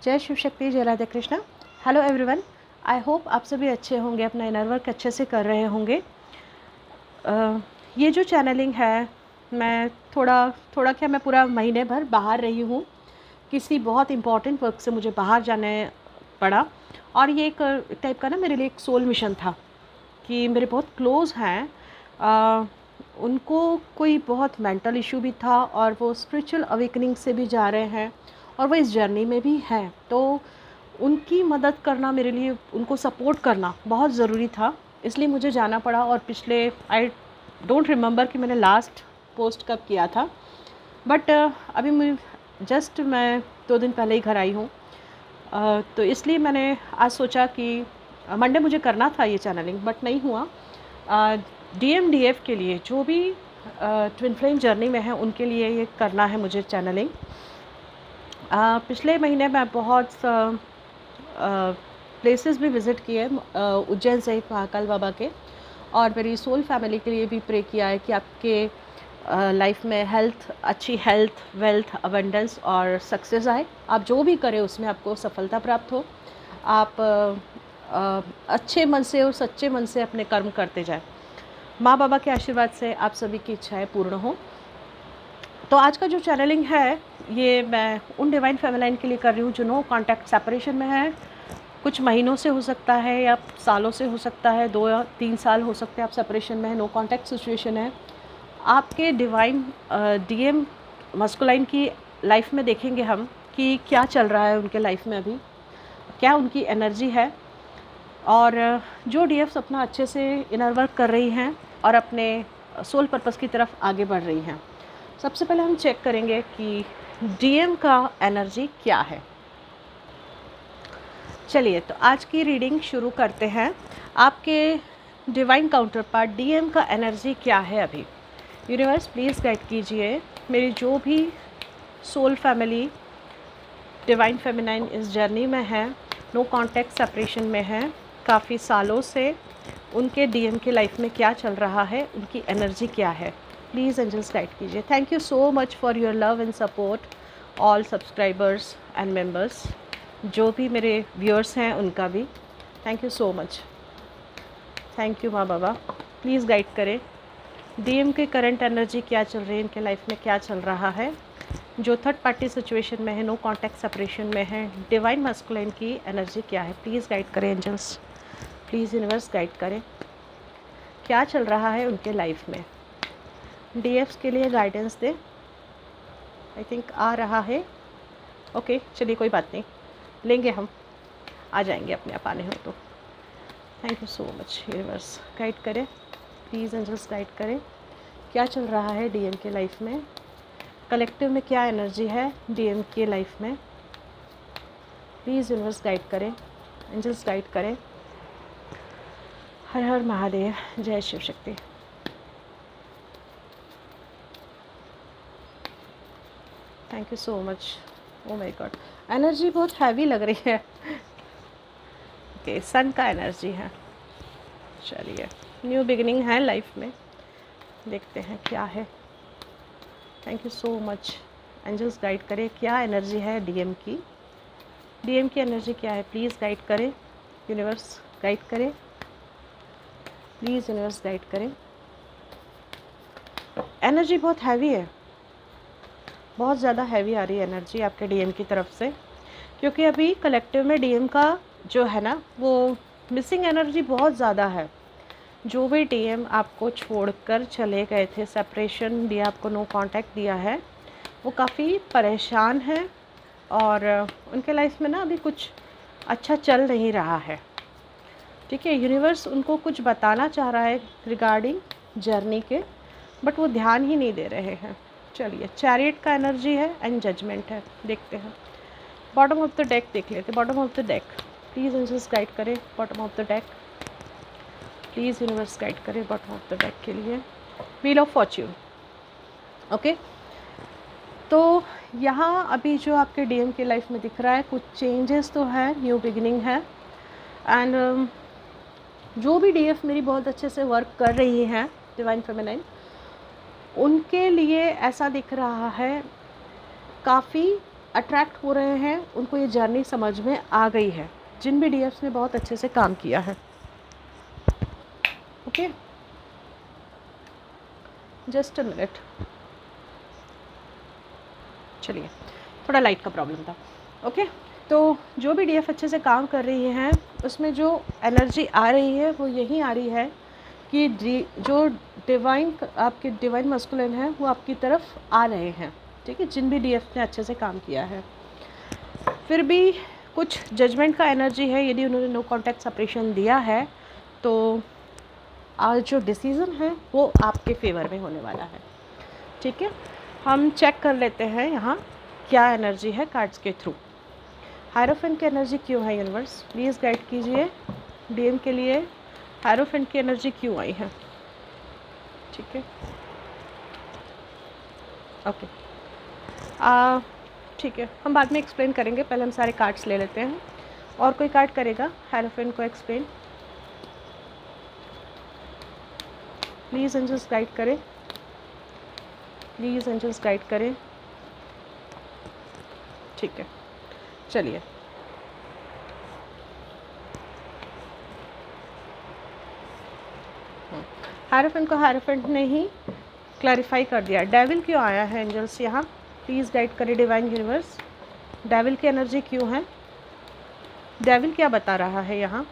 जय शिव शक्ति, जय Radhe Krishna. Hello everyone, I hope आप सभी अच्छे होंगे, अपना इनर वर्क अच्छे से कर रहे होंगे। ये जो चैनलिंग है, मैं थोड़ा मैं पूरा महीने भर बाहर रही हूँ। किसी बहुत इम्पॉर्टेंट वर्क से मुझे बाहर जाने पड़ा और ये एक टाइप का ना मेरे लिए एक सोल मिशन था कि मेरे बहुत क्लोज़ हैं, उनको कोई बहुत मेंटल इशू भी था और वो स्पिरिचुअल अवेकनिंग से भी जा रहे हैं और वो इस जर्नी में भी हैं। तो उनकी मदद करना मेरे लिए, उनको सपोर्ट करना बहुत ज़रूरी था, इसलिए मुझे जाना पड़ा। और पिछले आई डोंट रिमेंबर कि मैंने लास्ट पोस्ट कब किया था, बट अभी मैं 2 दिन पहले ही घर आई हूँ। तो इसलिए मैंने आज सोचा कि मंडे मुझे करना था ये चैनलिंग, बट नहीं हुआ। DMDF के लिए, जो भी ट्विन फ्लेम जर्नी में है उनके लिए ये करना है मुझे चैनलिंग। पिछले महीने मैं बहुत प्लेसेस भी विज़िट किए, उज्जैन सहित महाकाल बाबा के, और मेरी सोल फैमिली के लिए भी प्रे किया है कि आपके लाइफ में अच्छी हेल्थ, वेल्थ, अबंडेंस और सक्सेस आए। आप जो भी करें उसमें आपको सफलता प्राप्त हो। आप अच्छे मन से और सच्चे मन से अपने कर्म करते जाएं। माँ बाबा के आशीर्वाद से आप सभी की इच्छाएं पूर्ण हो। तो आज का जो चैनलिंग है, ये मैं उन डिवाइन फेमिनाइन के लिए कर रही हूँ जो नो कॉन्टैक्ट सेपरेशन में है। कुछ महीनों से हो सकता है या सालों से हो सकता है, 2 या 3 साल हो सकते हैं आप सेपरेशन में है, नो कॉन्टैक्ट सिचुएशन है। आपके डिवाइन DM मस्कुलाइन की लाइफ में देखेंगे हम कि क्या चल रहा है उनके लाइफ में, अभी क्या उनकी एनर्जी है, और जो DFs अपना अच्छे से इनर वर्क कर रही हैं और अपने सोल पर्पस की तरफ आगे बढ़ रही हैं। सबसे पहले हम चेक करेंगे कि DM का एनर्जी क्या है। चलिए, तो आज की रीडिंग शुरू करते हैं। आपके डिवाइन काउंटर पार्ट DM का एनर्जी क्या है अभी। यूनिवर्स प्लीज़ गाइड कीजिए मेरी जो भी सोल फैमिली डिवाइन फेमिनाइन इस जर्नी में है, नो कॉन्टैक्ट सेपरेशन में है काफ़ी सालों से, उनके DM के लाइफ में क्या चल रहा है, उनकी एनर्जी क्या है। प्लीज़ एंजल्स गाइड कीजिए। Thank you so much for your love and support all subscribers and members. जो भी मेरे व्यूअर्स हैं उनका भी thank you so much. Thank you माँ बाबा। प्लीज़ गाइड करें DM के करंट एनर्जी क्या चल रही है, इनके लाइफ में क्या चल रहा है, जो थर्ड पार्टी सिचुएशन में है, नो कॉन्टैक्ट सेपरेशन में है, डिवाइन मस्कुलाइन की एनर्जी क्या है। प्लीज़ गाइड करें एंजल्स, प्लीज़ यूनिवर्स गाइड करें क्या चल रहा है उनके लाइफ में। DFs के लिए गाइडेंस दे। आई थिंक आ रहा है। ओके, चलिए कोई बात नहीं, लेंगे हम, आ जाएंगे अपने आप आने हो तो। Thank you so much universe, guide करें प्लीज़ एंजल्स, गाइड करें क्या चल रहा है DM के लाइफ में, कलेक्टिव में क्या एनर्जी है DM के लाइफ में। प्लीज़ यूनिवर्स गाइड करें, एंजल्स गाइड करें। हर हर महादेव, जय Shiv Shakti. Thank you so much. Oh my God, energy बहुत हैवी लग रही है। ओके, सन का एनर्जी है। चलिए, न्यू बिगिनिंग है लाइफ में, देखते हैं क्या है। Thank you so much angels, guide करें क्या एनर्जी है DM की। DM की एनर्जी क्या है, प्लीज़ गाइड करें यूनिवर्स, गाइड करें प्लीज़ यूनिवर्स, गाइड करें। एनर्जी बहुत हैवी है, बहुत ज़्यादा हैवी आ रही है एनर्जी आपके DM की तरफ से, क्योंकि अभी कलेक्टिव में DM का जो है ना, वो मिसिंग एनर्जी बहुत ज़्यादा है। जो भी DM आपको छोड़कर चले गए थे, सेपरेशन दिया आपको, नो कांटेक्ट दिया है, वो काफ़ी परेशान हैं और उनके लाइफ में ना अभी कुछ अच्छा चल नहीं रहा है। ठीक है, यूनिवर्स उनको कुछ बताना चाह रहा है रिगार्डिंग जर्नी के, बट वो ध्यान ही नहीं दे रहे हैं। चलिए, चैरियट का एनर्जी है एंड जजमेंट है, देखते हैं। बॉटम ऑफ द डेक देख लेते हैं। Bottom of the deck, please angels guide करें bottom of the deck, please universe guide करें बॉटम ऑफ द डेक के लिए। Wheel of Fortune. ओके, तो यहाँ अभी जो आपके DM के लाइफ में दिख रहा है, कुछ चेंजेस तो है, न्यू बिगिनिंग है। एंड जो भी DF मेरी बहुत अच्छे से वर्क कर रही हैं डिवाइन फेमिनाइन, उनके लिए ऐसा दिख रहा है काफ़ी अट्रैक्ट हो रहे हैं उनको ये जर्नी समझ में आ गई है, जिन भी डीएफ्स ने बहुत अच्छे से काम किया है। ओके, जस्ट अ मिनट, चलिए, थोड़ा लाइट का प्रॉब्लम था। ओके, तो जो भी डीएफ अच्छे से काम कर रही हैं उसमें जो एनर्जी आ रही है वो यही आ रही है कि जो डिवाइन आपके डिवाइन मस्कुलिन है वो आपकी तरफ आ रहे हैं, ठीक है, जिन भी डीएफ ने अच्छे से काम किया है। फिर भी कुछ जजमेंट का एनर्जी है, यदि उन्होंने नो कॉन्टैक्ट सेपरेशन दिया है तो आज जो डिसीज़न है वो आपके फेवर में होने वाला है, ठीक है। हम चेक कर लेते हैं यहाँ क्या एनर्जी है कार्ड्स के थ्रू। हायरोफेंट की एनर्जी क्यों है यूनिवर्स, प्लीज़ गाइड कीजिए। डीएम के लिए हायरोफेंट की एनर्जी क्यों आई है, ठीक है, ओके, ठीक है, हम बाद में एक्सप्लेन करेंगे, पहले हम सारे कार्ड्स ले लेते हैं। और कोई कार्ड करेगा हायरोफेंट को एक्सप्लेन, प्लीज़ एंजल्स गाइड करें, प्लीज़ एंजल्स गाइड करें, ठीक है, चलिए। हायरोफेंट को हायरोफेंट ने ही क्लैरिफाई कर दिया। डेविल क्यों आया है एंजल्स यहाँ, प्लीज़ गाइड करें डिवाइन यूनिवर्स, डेविल की एनर्जी क्यों है, डेविल क्या बता रहा है यहाँ।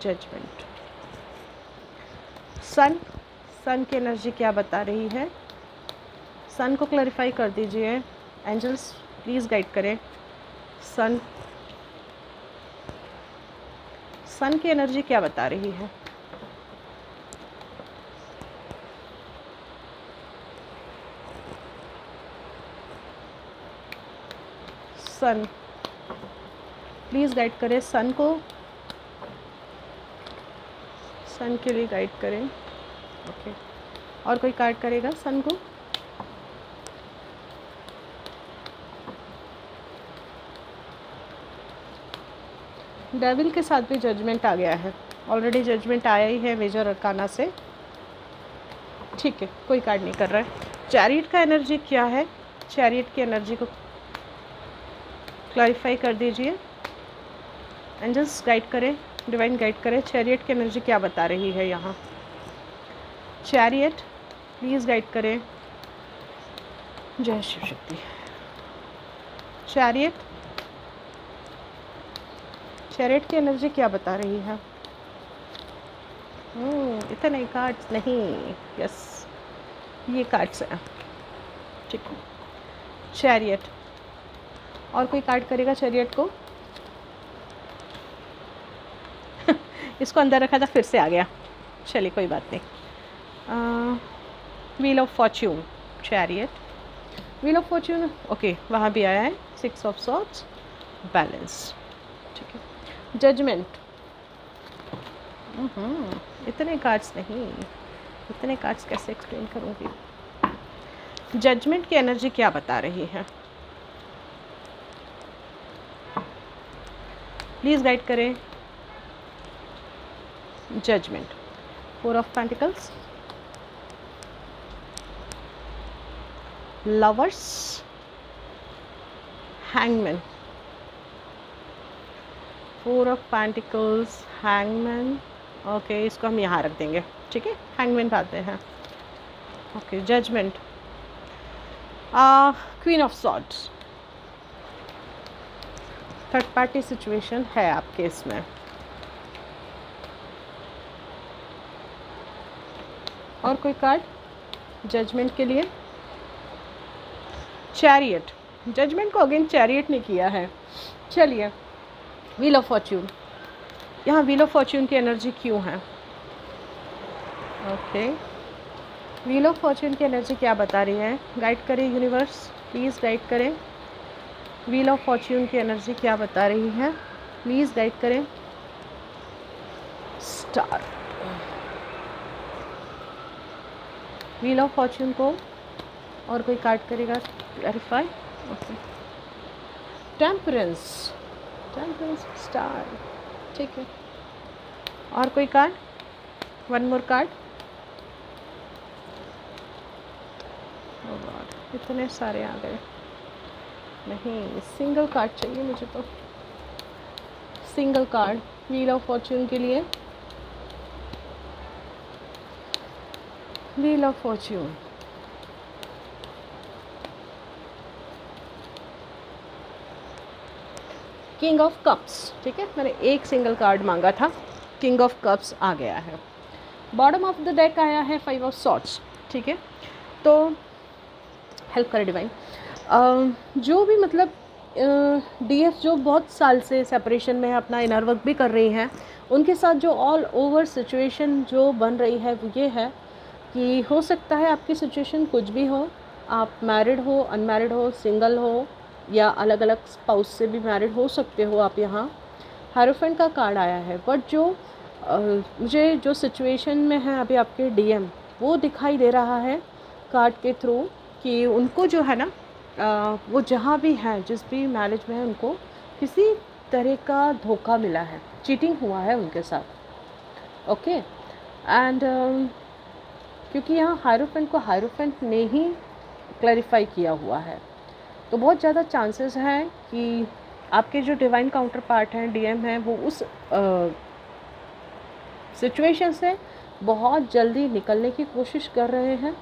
जजमेंट, सन की एनर्जी क्या बता रही है, सन को क्लैरिफाई कर दीजिए एंजल्स, प्लीज़ गाइड करें। सन की एनर्जी क्या बता रही है, सन प्लीज़ गाइड करें सन को, सन के लिए गाइड करें, ओके। और कोई कार्ड करेगा सन को, डेविल के साथ भी जजमेंट आ गया है, ऑलरेडी जजमेंट आया ही है मेजर अरकाना से, ठीक है, कोई कार्ड नहीं कर रहा है। चैरियट का एनर्जी क्या है, चैरियट की एनर्जी को क्लैरिफाई कर दीजिए एंजल्स, गाइड करें, डिवाइन गाइड करें, चैरियट की एनर्जी क्या बता रही है यहाँ। चैरियट प्लीज़ गाइड करें, जय शिव शक्ति। चैरियट की एनर्जी क्या बता रही है, इतने कार्ड्स नहीं, यस ये कार्ड्स हैं, ठीक है। चैरियट, और कोई कार्ड करेगा चैरियट को इसको अंदर रखा था फिर से आ गया, चलिए कोई बात नहीं। Wheel of Fortune, chariot, wheel of Fortune, okay, वहाँ भी आया है 6 ऑफ सॉर्ड्स, बैलेंस, ठीक है। जजमेंट, इतने कार्ड्स नहीं, इतने कार्ड्स कैसे एक्सप्लेन करूँगी। जजमेंट की एनर्जी क्या बता रही है, प्लीज़ गाइड करें। Judgement, 4 of pentacles, lovers, hangman, 4 of pentacles, hangman, okay, इसको हम यहाँ रख देंगे, ठीक है, हैंगमैन पाते हैं, okay. Judgement, queen of swords, third party situation है आपके इसमें, और कोई कार्ड जजमेंट के लिए। चैरियट, जजमेंट को अगेन चैरियट ने किया है, चलिए। व्हील ऑफ फॉर्च्यून, यहाँ व्हील ऑफ फॉर्च्यून की एनर्जी क्यों है, ओके। व्हील ऑफ फॉर्च्यून की एनर्जी क्या बता रही है, गाइड करें यूनिवर्स, प्लीज़ गाइड करें। व्हील ऑफ फॉर्च्यून की एनर्जी क्या बता रही है, प्लीज़ गाइड करें। स्टार, व्हील ऑफ फॉर्च्यून को और कोई कार्ड करेगा clarify, okay. Temperance, temperance star, ठीक है। और कोई कार्ड, वन मोर कार्ड। ओह गॉड, इतने सारे आ गए। नहीं, सिंगल कार्ड चाहिए मुझे तो, single card wheel of Fortune के लिए। Wheel of Fortune, king of cups, ठीक है। मैंने एक सिंगल कार्ड मांगा था, किंग ऑफ कप्स आ गया है। बॉटम ऑफ द डेक आया है फाइव ऑफ सॉर्ड्स, ठीक है। तो हेल्प करे डिवाइन। जो भी मतलब डीएफ जो बहुत साल से सेपरेशन में है, अपना इनर वर्क भी कर रही हैं, उनके साथ जो ऑल ओवर सिचुएशन जो बन रही है वो ये है कि हो सकता है आपकी सिचुएशन कुछ भी हो, आप मैरिड हो, अनमैरिड हो, सिंगल हो, या अलग अलग स्पाउस से भी मैरिड हो सकते हो आप। यहाँ हायरोफेंट का कार्ड आया है, बट जो मुझे जो सिचुएशन में है अभी आपके डीएम, वो दिखाई दे रहा है कार्ड के थ्रू कि उनको जो है ना वो जहाँ भी हैं, जिस भी मैरिज में है, उनको किसी तरह का धोखा मिला है, चीटिंग हुआ है उनके साथ। ओके, एंड क्योंकि यहाँ हायरोफेंट को हायरोफेंट ने ही क्लैरिफाई किया हुआ है, तो बहुत ज़्यादा चांसेस हैं कि आपके जो डिवाइन काउंटर पार्ट हैं, डीएम हैं, वो उस सिचुएशन से बहुत जल्दी निकलने की कोशिश कर रहे हैं,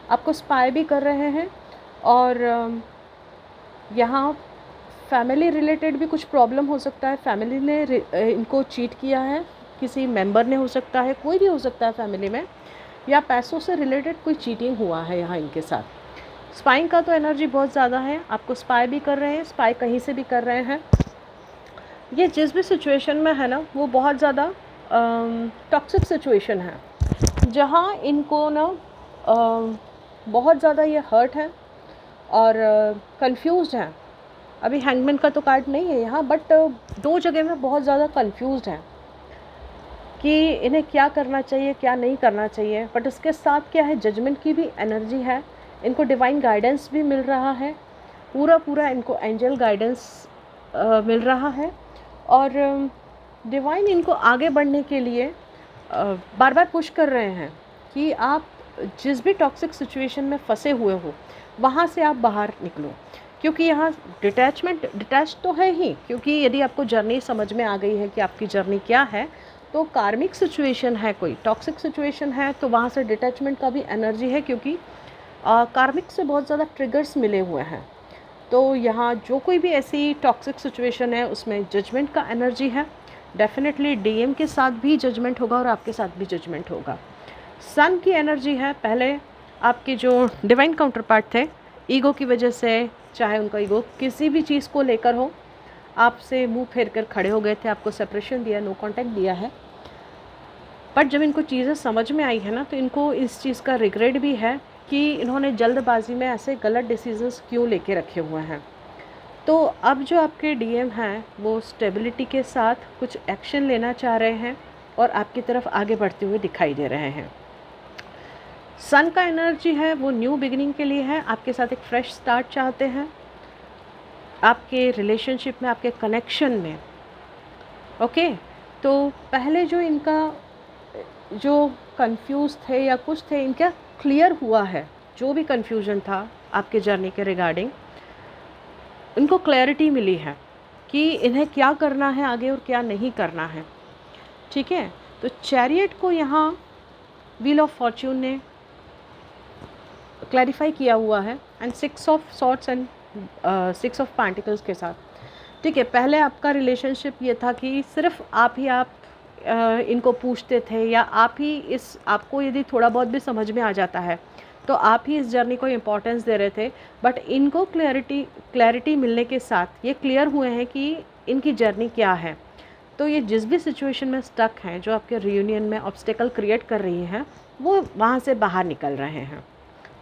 आपको स्पाई भी कर रहे हैं। और यहाँ फैमिली रिलेटेड भी कुछ प्रॉब्लम हो सकता है, फैमिली ने इनको चीट किया है, किसी मेंबर ने हो सकता है, कोई भी हो सकता है फैमिली में, या पैसों से रिलेटेड कोई चीटिंग हुआ है यहाँ इनके साथ। स्पाइंग का तो एनर्जी बहुत ज़्यादा है, आपको स्पाई भी कर रहे हैं, स्पाई कहीं से भी कर रहे हैं। ये जिस भी सिचुएशन में है ना, वो बहुत ज़्यादा टॉक्सिक सिचुएशन है, जहाँ इनको ना बहुत ज़्यादा ये हर्ट है और कंफ्यूज्ड हैं। अभी हैंगमैन का तो कार्ड नहीं है यहाँ, बट दो जगह में बहुत ज़्यादा कंफ्यूज्ड हैं कि इन्हें क्या करना चाहिए, क्या नहीं करना चाहिए। बट इसके साथ क्या है, जजमेंट की भी एनर्जी है, इनको डिवाइन गाइडेंस भी मिल रहा है, पूरा इनको एंजल गाइडेंस मिल रहा है। और डिवाइन इनको आगे बढ़ने के लिए बार बार पुश कर रहे हैं कि आप जिस भी टॉक्सिक सिचुएशन में फंसे हुए हो, वहाँ से आप बाहर निकलो। क्योंकि यहाँ डिटैच तो है ही, क्योंकि यदि आपको जर्नी समझ में आ गई है कि आपकी जर्नी क्या है, तो कार्मिक सिचुएशन है, कोई टॉक्सिक सिचुएशन है, तो वहाँ से डिटैचमेंट का भी एनर्जी है, क्योंकि कार्मिक से बहुत ज़्यादा ट्रिगर्स मिले हुए हैं। तो यहाँ जो कोई भी ऐसी टॉक्सिक सिचुएशन है, उसमें जजमेंट का एनर्जी है। डेफिनेटली डीएम के साथ भी जजमेंट होगा और आपके साथ भी जजमेंट होगा। सन की एनर्जी है, पहले आपके जो डिवाइन काउंटर पार्ट थे, ईगो की वजह से, चाहे उनका ईगो किसी भी चीज़ को लेकर हो, आपसे मुंह फेर कर खड़े हो गए थे, आपको सेपरेशन दिया, नो कांटेक्ट दिया है। बट जब इनको चीज़ें समझ में आई है ना, तो इनको इस चीज़ का रिग्रेट भी है कि इन्होंने जल्दबाजी में ऐसे गलत डिसीजंस क्यों लेके रखे हुए हैं। तो अब जो आपके डीएम हैं, वो स्टेबिलिटी के साथ कुछ एक्शन लेना चाह रहे हैं और आपकी तरफ आगे बढ़ते हुए दिखाई दे रहे हैं। सन का एनर्जी है, वो न्यू बिगिनिंग के लिए है, आपके साथ एक फ्रेश स्टार्ट चाहते हैं, आपके रिलेशनशिप में, आपके कनेक्शन में। ओके, तो पहले जो इनका जो कंफ्यूज थे या कुछ थे, इनका क्लियर हुआ है। जो भी कंफ्यूजन था आपके जर्नी के रिगार्डिंग, इनको क्लैरिटी मिली है कि इन्हें क्या करना है आगे और क्या नहीं करना है। ठीक है, तो चैरियट को यहाँ व्हील ऑफ फॉर्च्यून ने क्लैरिफाई किया हुआ है, and six of swords and six of pentacles के साथ। ठीक है, पहले आपका रिलेशनशिप ये था कि सिर्फ आप इनको पूछते थे, या आपको यदि थोड़ा बहुत भी समझ में आ जाता है तो आप ही इस जर्नी को इम्पोर्टेंस दे रहे थे। बट इनको क्लैरिटी मिलने के साथ ये क्लियर हुए हैं कि इनकी जर्नी क्या है। तो ये जिस भी सिचुएशन में स्टक हैं, जो आपके रियूनियन में ऑब्स्टेकल क्रिएट कर रही हैं, वो वहाँ से बाहर निकल रहे हैं।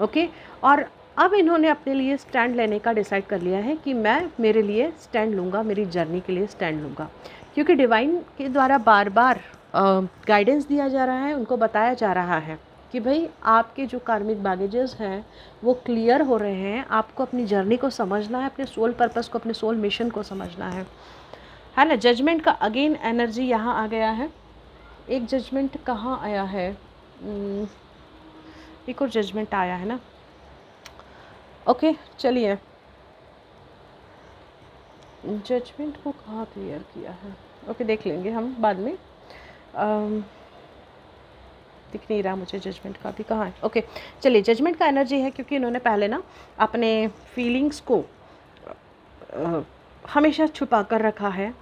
ओके, और अब इन्होंने अपने लिए स्टैंड लेने का डिसाइड कर लिया है कि मैं मेरे लिए स्टैंड लूँगा, मेरी जर्नी के लिए स्टैंड लूँगा। क्योंकि डिवाइन के द्वारा बार बार गाइडेंस दिया जा रहा है, उनको बताया जा रहा है कि भाई आपके जो कार्मिक बैगेजेस हैं वो क्लियर हो रहे हैं, आपको अपनी जर्नी को समझना है, अपने सोल पर्पस को, अपने सोल मिशन को समझना है ना। जजमेंट का अगेन एनर्जी यहाँ आ गया है। एक जजमेंट कहाँ आया है, एक और जजमेंट आया है ना। ओके चलिए, जजमेंट को कहाँ क्लियर किया है, ओके देख लेंगे हम बाद में। दिख नहीं रहा मुझे जजमेंट का भी कहाँ है। ओके चलिए, जजमेंट का एनर्जी है क्योंकि इन्होंने पहले ना अपने फीलिंग्स को हमेशा छुपा कर रखा है,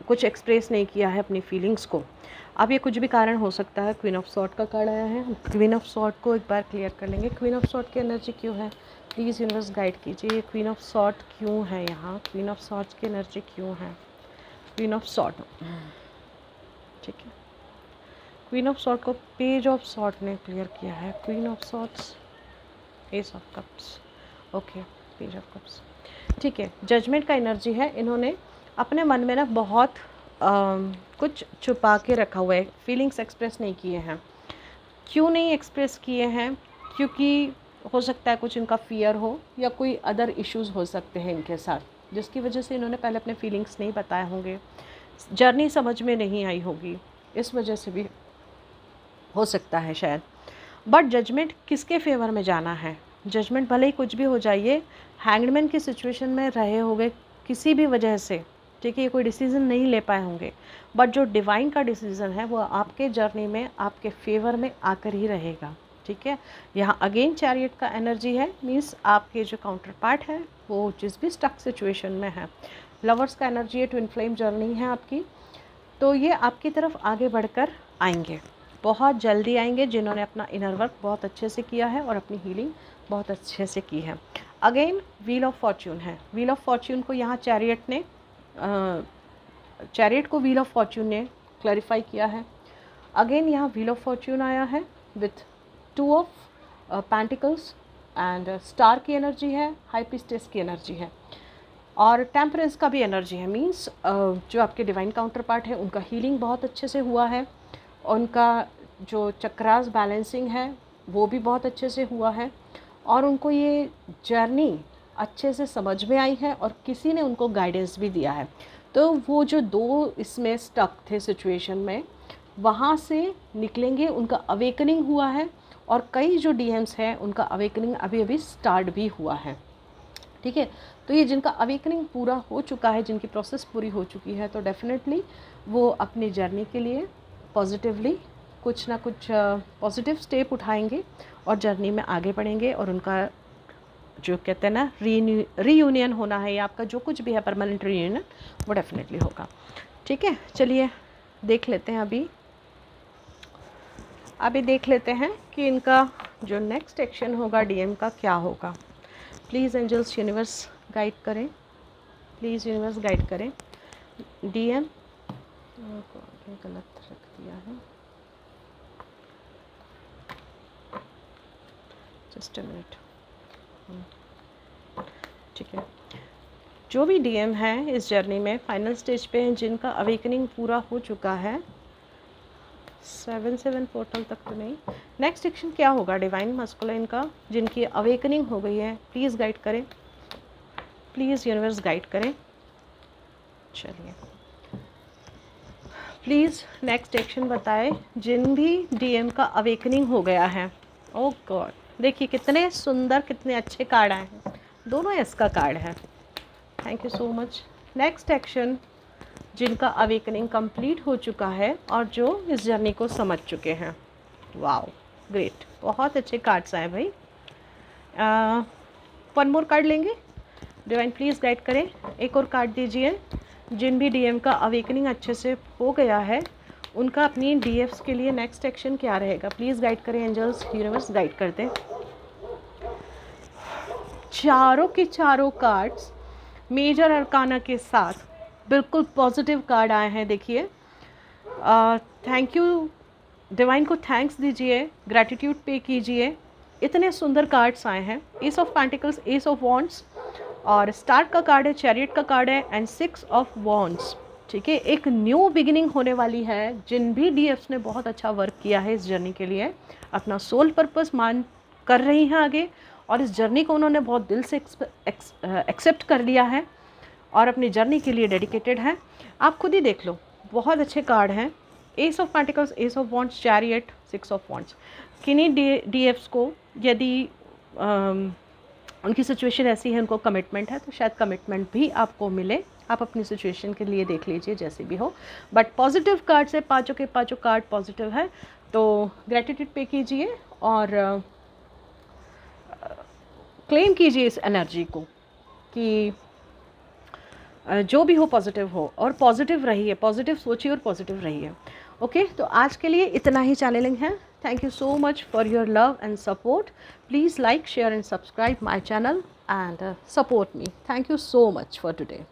कुछ एक्सप्रेस नहीं किया है अपनी फीलिंग्स को। अब ये कुछ भी कारण हो सकता है। क्वीन ऑफ सॉर्ड का कार्ड आया है, हम क्वीन ऑफ सॉर्ड को एक बार क्लियर कर लेंगे। क्वीन ऑफ सॉर्ड की एनर्जी क्यों है, प्लीज़ यूनिवर्स गाइड कीजिए। क्वीन ऑफ सॉर्ड क्यों है यहाँ, क्वीन ऑफ सॉर्ड की एनर्जी क्यों है, क्वीन ऑफ सॉर्ड, ठीक है। क्वीन ऑफ सॉर्ड को पेज ऑफ सॉर्ड ने क्लियर किया है। Queen of swords, S of cups, okay page of cups, ठीक है। जजमेंट का एनर्जी है, इन्होंने अपने मन में ना बहुत कुछ छुपा के रखा हुआ है, फीलिंग्स एक्सप्रेस नहीं किए हैं। क्यों नहीं एक्सप्रेस किए हैं, क्योंकि हो सकता है कुछ इनका फियर हो या कोई अदर इश्यूज़ हो सकते हैं इनके साथ, जिसकी वजह से इन्होंने पहले अपने फीलिंग्स नहीं बताए होंगे, जर्नी समझ में नहीं आई होगी, इस वजह से भी हो सकता है शायद। बट जजमेंट किसके फेवर में जाना है, जजमेंट भले ही कुछ भी हो जाइए, हैंगमैन की सिचुएशन में रहे होंगे किसी भी वजह से, ठीक है, ये कोई डिसीज़न नहीं ले पाए होंगे, बट जो डिवाइन का डिसीज़न है वो आपके जर्नी में आपके फेवर में आकर ही रहेगा, ठीक है। यहाँ अगेन चैरियट का एनर्जी है, मीन्स आपके जो काउंटर पार्ट है वो जिस भी स्टक सिचुएशन में है, लवर्स का एनर्जी है, ट्विन फ्लेम जर्नी है आपकी, तो ये आपकी तरफ आगे बढ़कर आएंगे, बहुत जल्दी आएंगे, जिन्होंने अपना इनर वर्क बहुत अच्छे से किया है और अपनी हीलिंग बहुत अच्छे से की है। अगेन व्हील ऑफ फॉर्च्यून है, व्हील ऑफ फॉर्च्यून को यहाँ चैरियट को व्हील ऑफ फॉर्च्यून ने क्लैरिफाई किया है। अगेन यहाँ व्हील ऑफ फॉर्च्यून आया है with 2 of pentacles and star की एनर्जी है, हाई प्रीस्टेस की एनर्जी है और टेम्परेंस का भी एनर्जी है। मींस जो आपके डिवाइन काउंटर पार्ट है उनका हीलिंग बहुत अच्छे से हुआ है, उनका जो चक्रास बैलेंसिंग है वो भी बहुत अच्छे से हुआ है और उनको ये जर्नी अच्छे से समझ में आई है और किसी ने उनको गाइडेंस भी दिया है। तो वो जो 2 इसमें स्टक थे सिचुएशन में, वहाँ से निकलेंगे, उनका अवेकनिंग हुआ है और कई जो डीएम्स हैं उनका अवेकनिंग अभी अभी स्टार्ट भी हुआ है, ठीक है। तो ये जिनका अवेकनिंग पूरा हो चुका है, जिनकी प्रोसेस पूरी हो चुकी है, तो डेफिनेटली वो अपनी जर्नी के लिए पॉजिटिवली कुछ ना कुछ पॉजिटिव स्टेप उठाएंगे और जर्नी में आगे बढ़ेंगे और उनका जो कहते हैं ना रीयूनियन होना है या आपका जो कुछ भी है परमानेंट रीयूनियन, वो डेफिनेटली होगा, ठीक है। चलिए देख लेते हैं, अभी देख लेते हैं कि इनका जो नेक्स्ट एक्शन होगा डीएम का क्या होगा। प्लीज़ एंजल्स यूनिवर्स गाइड करें, प्लीज़ यूनिवर्स गाइड करें डीएम। गलत रख दिया है, जस्ट अ मिनट, ठीक है। जो भी डीएम है इस जर्नी में फाइनल स्टेज पे हैं, जिनका अवेकनिंग पूरा हो चुका है, 7 पोर्टल तक तो नहीं, नेक्स्ट एक्शन क्या होगा डिवाइन मस्कुलिन का, जिनकी अवेकनिंग हो गई है, प्लीज़ गाइड करें, प्लीज़ यूनिवर्स गाइड करें। चलिए प्लीज़ नेक्स्ट एक्शन बताए जिन भी डीएम का अवेकनिंग हो गया है। ओह गॉड, देखिए कितने सुंदर, कितने अच्छे कार्ड आए हैं, दोनों एस का कार्ड है, thank you so much. Next action जिनका अवेकनिंग कंप्लीट हो चुका है और जो इस जर्नी को समझ चुके हैं, वाओ ग्रेट, बहुत अच्छे कार्ड्स आए भाई। 1 मोर कार्ड लेंगे, डिवाइन प्लीज़ गाइड करें, एक और कार्ड दीजिए। जिन भी डीएम का अवेकनिंग अच्छे से हो गया है उनका अपनी डीएफ्स के लिए नेक्स्ट एक्शन क्या रहेगा, प्लीज़ गाइड करें एंजल्स यूनिवर्स गाइड कर दें। चारों के चारों कार्ड्स मेजर अरकाना के साथ बिल्कुल पॉजिटिव कार्ड आए हैं, देखिए। थैंक यू डिवाइन को थैंक्स दीजिए, ग्रैटिट्यूड पे कीजिए, इतने सुंदर कार्ड्स आए हैं। S of pentacles, S of wands और स्टार का कार्ड है, चैरियट का कार्ड है एंड 6 ऑफ वॉन्ड्स। ठीक है, एक न्यू बिगिनिंग होने वाली है। जिन भी डीएफ्स ने बहुत अच्छा वर्क किया है इस जर्नी के लिए, अपना सोल पर्पस मान कर रही हैं आगे, और इस जर्नी को उन्होंने बहुत दिल से एक्सेप्ट कर लिया है और अपनी जर्नी के लिए डेडिकेटेड है। आप खुद ही देख लो, बहुत अच्छे कार्ड हैं, S of pentacles, S of wands, chariot, six of wands. किन्हीं डीएफ्स को यदि उनकी सिचुएशन ऐसी है, उनको कमिटमेंट है, तो शायद कमिटमेंट भी आपको मिले। आप अपनी सिचुएशन के लिए देख लीजिए जैसे भी हो, बट पॉजिटिव कार्ड से पाँचों के पाँचों कार्ड पॉजिटिव है। तो ग्रेटिट्यूड पे कीजिए और क्लेम कीजिए इस एनर्जी को कि जो भी हो पॉजिटिव हो, और पॉजिटिव रहिए, पॉजिटिव सोचिए और पॉजिटिव रहिए। ओके, तो आज के लिए इतना ही चैनलिंग है। Thank you so much for your love and support. Please like, share and subscribe my channel and support me. Thank you so much for today.